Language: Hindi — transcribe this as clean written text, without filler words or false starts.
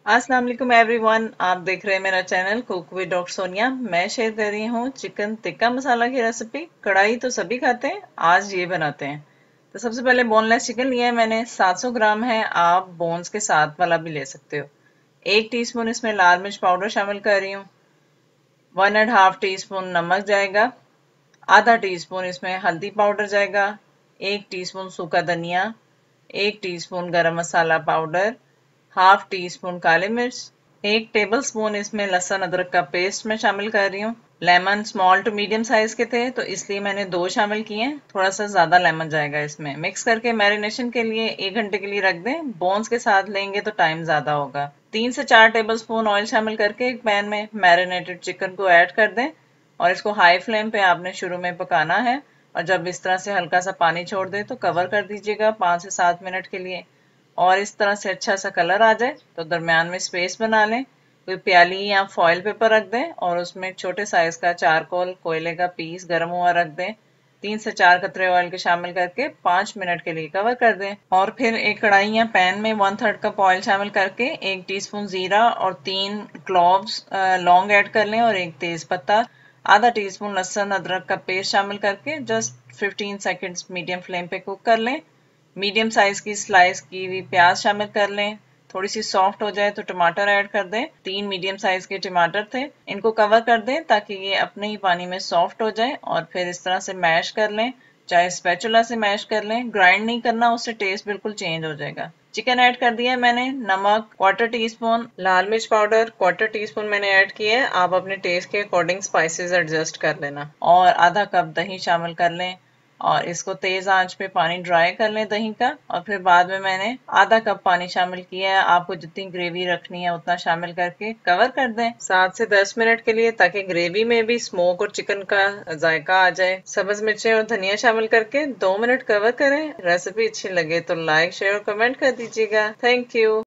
अस्सलाम वालेकुम एवरीवन, आप देख रहे हैं मेरा channel cook with doctor Sonia. मैं शेयर कर रही हूँ चिकन टिक्का मसाला की रेसिपी। कढ़ाई तो सभी खाते हैं, आज ये बनाते हैं। तो सबसे पहले बोनलेस चिकन लिया है मैंने, 700 ग्राम है। आप बोन्स के साथ वाला भी ले सकते हो। 1 टीस्पून इसमें लाल मिर्च पाउडर शामिल कर रही हूँ। 1.5 टीस्पून नमक जाएगा। आधा टीस्पून इसमें हल्दी पाउडर जाएगा। 1 टीस्पून सूखा धनिया। 1 टीस्पून गरम मसाला पाउडर। हाफ टी स्पून काली मिर्च। 1 टेबल स्पून इसमें लहसुन अदरक का पेस्ट मैं शामिल कर रही हूँ। Lemon small to medium size के थे तो इसलिए मैंने 2 शामिल किए हैं, थोड़ा सा ज्यादा लेमन जाएगा इसमें। मिक्स करके मैरिनेशन के लिए 1 घंटे के लिए रख दें। बोन्स के साथ लेंगे तो टाइम ज्यादा होगा। 3 से 4 टेबल स्पून ऑयल शामिल करके एक पैन में मैरिनेटेड चिकन को ऐड कर दें और इसको हाई फ्लेम पे आपने शुरू में पकाना है। और जब इस तरह से हल्का सा पानी छोड़ दे तो कवर कर दीजिएगा 5 से 7 मिनट के लिए। और इस तरह से अच्छा सा कलर आ जाए तो दरमियान में स्पेस बना लें। कोई प्याली या फॉइल पेपर रख दें और उसमें छोटे साइज का चारकोल कोयले का पीस गर्म हुआ रख दें। 3 से 4 कतरे ऑयल के शामिल करके 5 मिनट के लिए कवर कर दें। और फिर एक कढ़ाई या पैन में 1/3 कप ऑयल शामिल करके 1 टीस्पून जीरा और 3 क्लोव्स लौंग ऐड कर लें और एक तेज पत्ता। आधा टीस्पून लहसुन अदरक का पेस्ट शामिल करके जस्ट 15 सेकेंड्स मीडियम फ्लेम पे कुक कर लें। मीडियम साइज की स्लाइस की हुई प्याज शामिल कर लें। थोड़ी सी सॉफ्ट हो जाए तो टमाटर ऐड कर दें। 3 मीडियम साइज के टमाटर थे, इनको कवर कर दें ताकि ये अपने ही पानी में सॉफ्ट हो जाए। और फिर इस तरह से मैश कर लें, चाहे स्पैचुला से मैश कर लें, ग्राइंड नहीं करना, उससे टेस्ट बिल्कुल चेंज हो जाएगा। चिकन ऐड कर दिया है मैंने। नमक 1/4 टीस्पून, लाल मिर्च पाउडर 1/4 टीस्पून मैंने ऐड किया है। आप अपने टेस्ट के अकॉर्डिंग स्पाइसेस एडजस्ट कर लेना। और आधा कप दही शामिल कर लें और इसको तेज आंच पे पानी ड्राई कर लें दही का। और फिर बाद में मैंने आधा कप पानी शामिल किया है। आपको जितनी ग्रेवी रखनी है उतना शामिल करके कवर कर दें 7 से 10 मिनट के लिए, ताकि ग्रेवी में भी स्मोक और चिकन का जायका आ जाए। सब्ज मिर्चें और धनिया शामिल करके 2 मिनट कवर करें। रेसिपी अच्छी लगे तो लाइक शेयर और कमेंट कर दीजिएगा। Thank you.